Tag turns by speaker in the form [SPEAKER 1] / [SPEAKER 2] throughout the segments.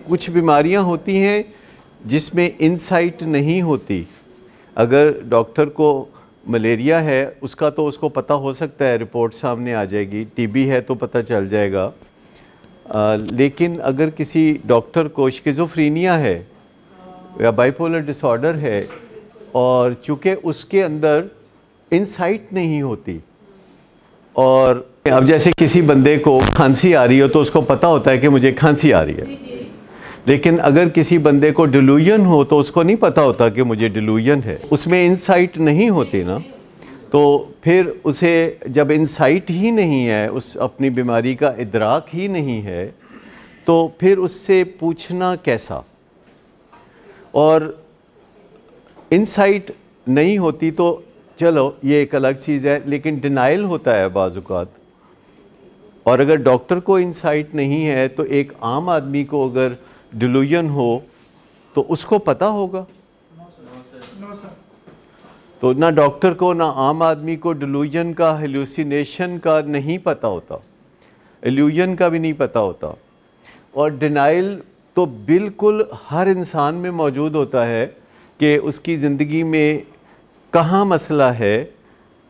[SPEAKER 1] کچھ بیماریاں ہوتی ہیں جس میں انسائٹ نہیں ہوتی. اگر ڈاکٹر کو ملیریا ہے اس کا تو اس کو پتہ ہو سکتا ہے، رپورٹ سامنے آ جائے گی. ٹی بی ہے تو پتہ چل جائے گا. لیکن اگر کسی ڈاکٹر کو شیزوفرینیا ہے یا بائیپولر ڈس آرڈر ہے اور چونکہ اس کے اندر انسائٹ نہیں ہوتی، اور اب جیسے کسی بندے کو کھانسی آ رہی ہو تو اس کو پتہ ہوتا ہے کہ مجھے کھانسی آ رہی ہے، لیکن اگر کسی بندے کو ڈیلوژن ہو تو اس کو نہیں پتہ ہوتا کہ مجھے ڈیلوژن ہے. اس میں انسائٹ نہیں ہوتی نا، تو پھر اسے جب انسائٹ ہی نہیں ہے، اس اپنی بیماری کا ادراک ہی نہیں ہے، تو پھر اس سے پوچھنا کیسا؟ اور انسائٹ نہیں ہوتی تو چلو یہ ایک الگ چیز ہے، لیکن ڈینائل ہوتا ہے بعض اوقات. اور اگر ڈاکٹر کو انسائٹ نہیں ہے تو ایک عام آدمی کو اگر ڈیلوژن ہو تو اس کو پتہ ہوگا؟ تو نہ ڈاکٹر کو نہ عام آدمی کو ڈیلوژن کا، ہیلوسینیشن کا نہیں پتہ ہوتا، ایلیوژن کا بھی نہیں پتہ ہوتا. اور ڈینائل تو بالکل ہر انسان میں موجود ہوتا ہے کہ اس کی زندگی میں کہاں مسئلہ ہے،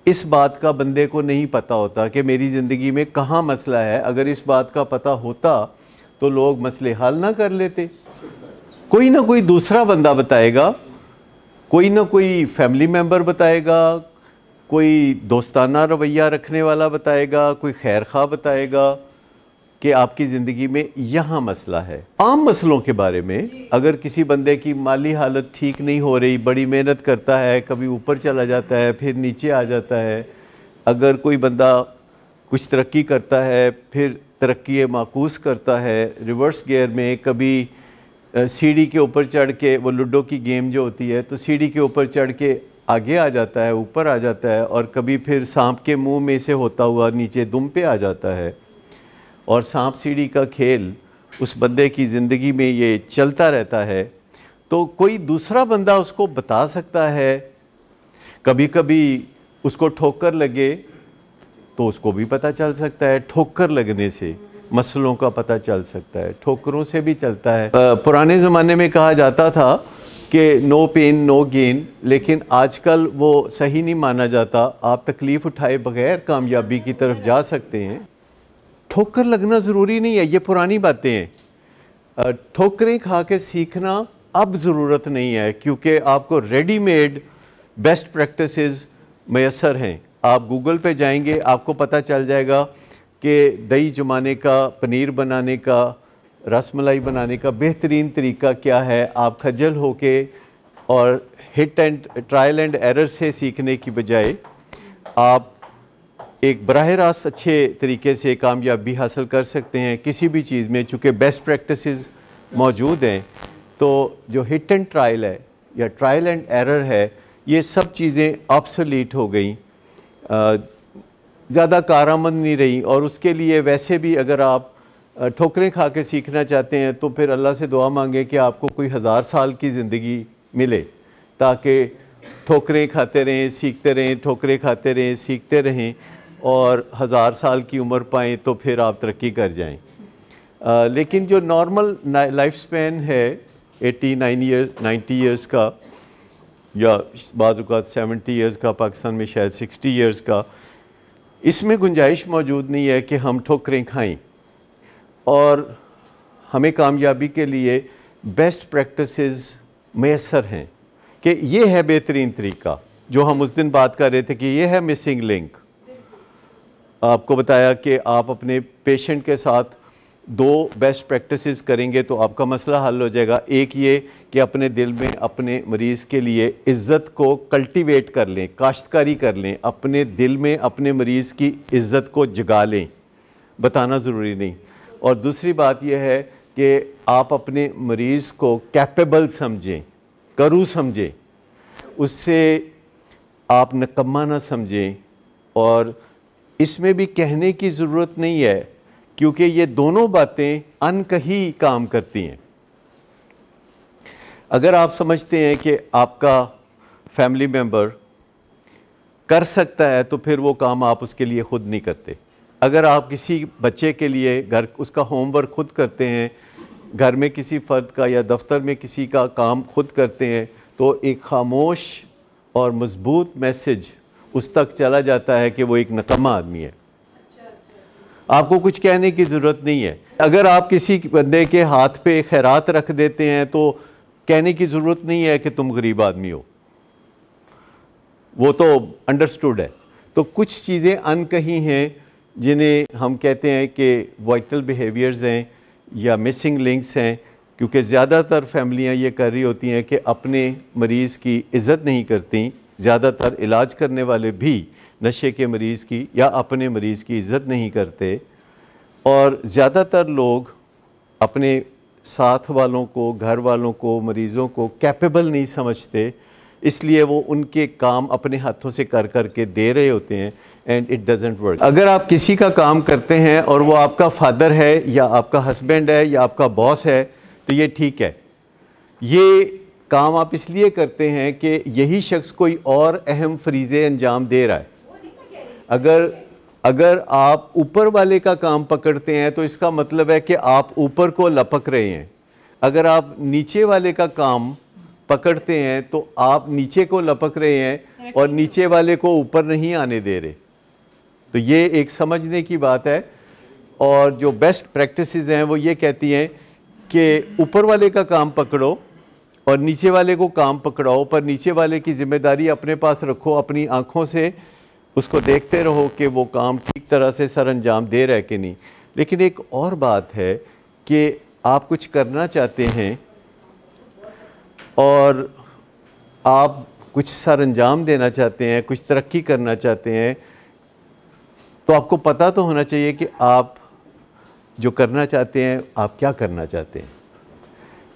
[SPEAKER 1] اس بات کا بندے کو نہیں پتہ ہوتا کہ میری زندگی میں کہاں مسئلہ ہے. اگر اس بات کا پتہ ہوتا تو لوگ مسئلے حل نہ کر لیتے. کوئی نہ کوئی دوسرا بندہ بتائے گا، کوئی نہ کوئی فیملی ممبر بتائے گا، کوئی دوستانہ رویہ رکھنے والا بتائے گا، کوئی خیر خواہ بتائے گا کہ آپ کی زندگی میں یہاں مسئلہ ہے. عام مسئلوں کے بارے میں اگر کسی بندے کی مالی حالت ٹھیک نہیں ہو رہی، بڑی محنت کرتا ہے، کبھی اوپر چلا جاتا ہے پھر نیچے آ جاتا ہے، اگر کوئی بندہ کچھ ترقی کرتا ہے پھر ترقی معکوس کرتا ہے ریورس گیئر میں، کبھی سیڑھی کے اوپر چڑھ کے، وہ لوڈو کی گیم جو ہوتی ہے تو سیڑھی کے اوپر چڑھ کے آگے آ جاتا ہے، اوپر آ جاتا ہے، اور کبھی پھر سانپ کے منہ میں سے ہوتا ہوا نیچے دم پہ آ جاتا ہے. اور سانپ سیڑھی کا کھیل اس بندے کی زندگی میں یہ چلتا رہتا ہے. تو کوئی دوسرا بندہ اس کو بتا سکتا ہے. کبھی کبھی اس کو ٹھوکر لگے تو اس کو بھی پتہ چل سکتا ہے، ٹھوکر لگنے سے مسئلوں کا پتہ چل سکتا ہے، ٹھوکروں سے بھی چلتا ہے. پرانے زمانے میں کہا جاتا تھا کہ نو پین نو گین، لیکن آج کل وہ صحیح نہیں مانا جاتا. آپ تکلیف اٹھائے بغیر کامیابی کی طرف جا سکتے ہیں. ٹھوکر لگنا ضروری نہیں ہے، یہ پرانی باتیں ہیں. ٹھوکریں کھا کے سیکھنا اب ضرورت نہیں ہے، کیونکہ آپ کو ریڈی میڈ بیسٹ پریکٹسز میسر ہیں. آپ گوگل پہ جائیں گے آپ کو پتہ چل جائے گا کہ دہی جمانے کا، پنیر بنانے کا، رس ملائی بنانے کا بہترین طریقہ کیا ہے. آپ خجل ہو کے اور hit and trial and error سے سیکھنے کی بجائے آپ ایک براہ راست اچھے طریقے سے کامیابی حاصل کر سکتے ہیں کسی بھی چیز میں. چونکہ بیسٹ پریکٹسز موجود ہیں تو جو ہٹ اینڈ ٹرائل ہے یا ٹرائل اینڈ ایرر ہے، یہ سب چیزیں آبسولیٹ ہو گئیں، زیادہ کارآمد نہیں رہی. اور اس کے لیے ویسے بھی اگر آپ ٹھوکریں کھا کے سیکھنا چاہتے ہیں تو پھر اللہ سے دعا مانگیں کہ آپ کو کوئی 1000 سال کی زندگی ملے، تاکہ ٹھوکریں کھاتے رہیں، سیکھتے رہیں، ٹھوکریں کھاتے رہیں، سیکھتے رہیں، اور 1000 سال کی عمر پائیں تو پھر آپ ترقی کر جائیں. لیکن جو نارمل لائف سپین ہے 90 ایئرز کا، یا بعض اوقات 70 ایئرز کا، پاکستان میں شاید 60 ایئرز کا، اس میں گنجائش موجود نہیں ہے کہ ہم ٹھوکریں کھائیں. اور ہمیں کامیابی کے لیے بیسٹ پریکٹسز میسر ہیں کہ یہ ہے بہترین طریقہ. جو ہم اس دن بات کر رہے تھے کہ یہ ہے مسنگ لنک. آپ کو بتایا کہ آپ اپنے پیشنٹ کے ساتھ 2 بیسٹ پریکٹسز کریں گے تو آپ کا مسئلہ حل ہو جائے گا. ایک یہ کہ اپنے دل میں اپنے مریض کے لیے عزت کو کلٹیویٹ کر لیں، کاشتکاری کر لیں. اپنے دل میں اپنے مریض کی عزت کو جگا لیں، بتانا ضروری نہیں. اور دوسری بات یہ ہے کہ آپ اپنے مریض کو کیپیبل سمجھیں، کرو سمجھیں، اس سے آپ نکمہ نہ سمجھیں. اور اس میں بھی کہنے کی ضرورت نہیں ہے، کیونکہ یہ دونوں باتیں ان کہی کام کرتی ہیں. اگر آپ سمجھتے ہیں کہ آپ کا فیملی ممبر کر سکتا ہے تو پھر وہ کام آپ اس کے لیے خود نہیں کرتے. اگر آپ کسی بچے کے لیے اس کا ہوم ورک خود کرتے ہیں، گھر میں کسی فرد کا یا دفتر میں کسی کا کام خود کرتے ہیں تو ایک خاموش اور مضبوط میسج اس تک چلا جاتا ہے کہ وہ ایک نکما آدمی ہے. آپ کو کچھ کہنے کی ضرورت نہیں ہے. اگر آپ کسی بندے کے ہاتھ پہ خیرات رکھ دیتے ہیں تو کہنے کی ضرورت نہیں ہے کہ تم غریب آدمی ہو, وہ تو انڈرسٹوڈ ہے. تو کچھ چیزیں انکہی ہیں جنہیں ہم کہتے ہیں کہ وائٹل بیہیویئرز ہیں یا مسنگ لنکس ہیں, کیونکہ زیادہ تر فیملیاں یہ کر رہی ہوتی ہیں کہ اپنے مریض کی عزت نہیں کرتی. زیادہ تر علاج کرنے والے بھی نشے کے مریض کی یا اپنے مریض کی عزت نہیں کرتے, اور زیادہ تر لوگ اپنے ساتھ والوں کو, گھر والوں کو, مریضوں کو کیپیبل نہیں سمجھتے, اس لیے وہ ان کے کام اپنے ہاتھوں سے کر کر کے دے رہے ہوتے ہیں اینڈ اٹ ڈزنٹ ورک. اگر آپ کسی کا کام کرتے ہیں اور وہ آپ کا فادر ہے یا آپ کا ہسبینڈ ہے یا آپ کا باس ہے تو یہ ٹھیک ہے. یہ کام آپ اس لیے کرتے ہیں کہ یہی شخص کوئی اور اہم فریضے انجام دے رہا ہے. اگر آپ اوپر والے کا کام پکڑتے ہیں تو اس کا مطلب ہے کہ آپ اوپر کو لپک رہے ہیں. اگر آپ نیچے والے کا کام پکڑتے ہیں تو آپ نیچے کو لپک رہے ہیں اور نیچے والے کو اوپر نہیں آنے دے رہے. تو یہ ایک سمجھنے کی بات ہے, اور جو بیسٹ پریکٹسز ہیں وہ یہ کہتی ہیں کہ اوپر والے کا کام پکڑو اور نیچے والے کو کام پکڑاؤ, پر نیچے والے کی ذمہ داری اپنے پاس رکھو, اپنی آنکھوں سے اس کو دیکھتے رہو کہ وہ کام ٹھیک طرح سے سر انجام دے رہا ہے کہ نہیں. لیکن ایک اور بات ہے کہ آپ کچھ کرنا چاہتے ہیں اور آپ کچھ سر انجام دینا چاہتے ہیں, کچھ ترقی کرنا چاہتے ہیں, تو آپ کو پتہ تو ہونا چاہیے کہ آپ جو کرنا چاہتے ہیں آپ کیا کرنا چاہتے ہیں.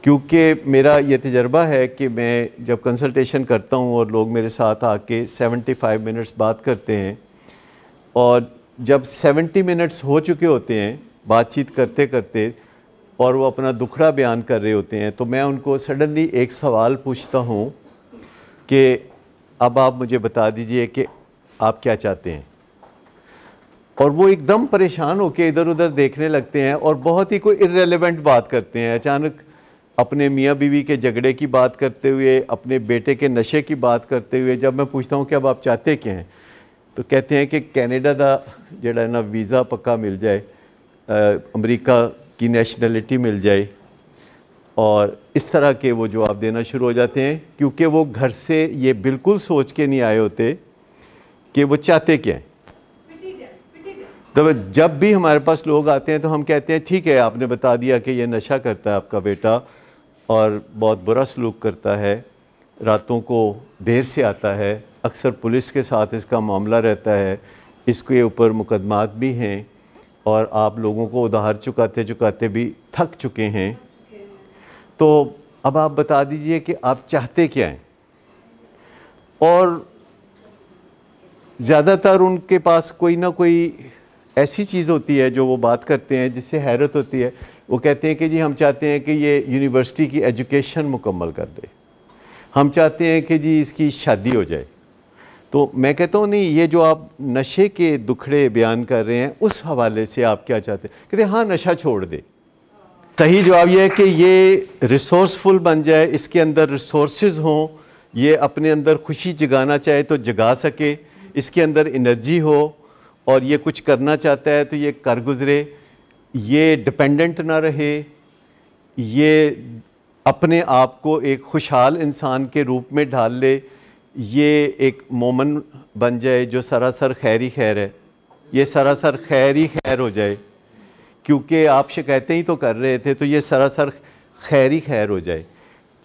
[SPEAKER 1] کیونکہ میرا یہ تجربہ ہے کہ میں جب کنسلٹیشن کرتا ہوں اور لوگ میرے ساتھ آ کے 75 منٹس بات کرتے ہیں, اور جب 70 منٹس ہو چکے ہوتے ہیں بات چیت کرتے کرتے اور وہ اپنا دکھڑا بیان کر رہے ہوتے ہیں, تو میں ان کو سڈنلی ایک سوال پوچھتا ہوں کہ اب آپ مجھے بتا دیجئے کہ آپ کیا چاہتے ہیں. اور وہ ایک دم پریشان ہو کے ادھر ادھر دیکھنے لگتے ہیں اور بہت ہی کوئی irrelevant بات کرتے ہیں. اچانک اپنے میاں بیوی کے جھگڑے کی بات کرتے ہوئے, اپنے بیٹے کے نشے کی بات کرتے ہوئے, جب میں پوچھتا ہوں کہ اب آپ چاہتے کیا ہیں, تو کہتے ہیں کہ کینیڈا دا جڑا ہے نا ویزا پکا مل جائے, امریکہ کی نیشنلٹی مل جائے, اور اس طرح کے وہ جواب دینا شروع ہو جاتے ہیں, کیونکہ وہ گھر سے یہ بالکل سوچ کے نہیں آئے ہوتے کہ وہ چاہتے کیا ہیں. تو جب بھی ہمارے پاس لوگ آتے ہیں تو ہم کہتے ہیں ٹھیک ہے آپ نے بتا دیا کہ یہ نشہ کرتا ہے آپ کا بیٹا اور بہت برا سلوک کرتا ہے, راتوں کو دیر سے آتا ہے, اکثر پولیس کے ساتھ اس کا معاملہ رہتا ہے, اس کے اوپر مقدمات بھی ہیں, اور آپ لوگوں کو ادھار چکاتے چکاتے بھی تھک چکے ہیں. تو اب آپ بتا دیجئے کہ آپ چاہتے کیا ہیں. اور زیادہ تر ان کے پاس کوئی نہ کوئی ایسی چیز ہوتی ہے جو وہ بات کرتے ہیں جس سے حیرت ہوتی ہے. وہ کہتے ہیں کہ جی ہم چاہتے ہیں کہ یہ یونیورسٹی کی ایجوکیشن مکمل کر دے, ہم چاہتے ہیں کہ جی اس کی شادی ہو جائے. تو میں کہتا ہوں نہیں, یہ جو آپ نشے کے دکھڑے بیان کر رہے ہیں اس حوالے سے آپ کیا چاہتے ہیں. کہتے ہیں ہاں نشہ چھوڑ دے. صحیح جواب یہ ہے کہ یہ ریسورسفل بن جائے, اس کے اندر ریسورسز ہوں, یہ اپنے اندر خوشی جگانا چاہے تو جگا سکے, اس کے اندر انرجی ہو, اور یہ کچھ کرنا چاہتا ہے تو یہ کر گزرے, یہ ڈپینڈنٹ نہ رہے, یہ اپنے آپ کو ایک خوشحال انسان کے روپ میں ڈھال لے, یہ ایک مومن بن جائے جو سراسر خیر ہی خیر ہے, یہ سراسر خیر ہی خیر ہو جائے, کیونکہ آپ شکایتیں ہی تو کر رہے تھے, تو یہ سراسر خیر ہی خیر ہو جائے.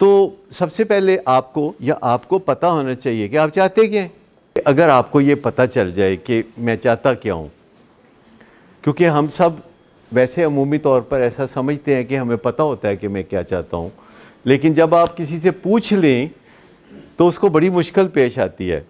[SPEAKER 1] تو سب سے پہلے آپ کو پتہ ہونا چاہیے کہ آپ چاہتے کیا ہیں. اگر آپ کو یہ پتہ چل جائے کہ میں چاہتا کیا ہوں, کیونکہ ہم سب ویسے عمومی طور پر ایسا سمجھتے ہیں کہ ہمیں پتہ ہوتا ہے کہ میں کیا چاہتا ہوں, لیکن جب آپ کسی سے پوچھ لیں تو اس کو بڑی مشکل پیش آتی ہے.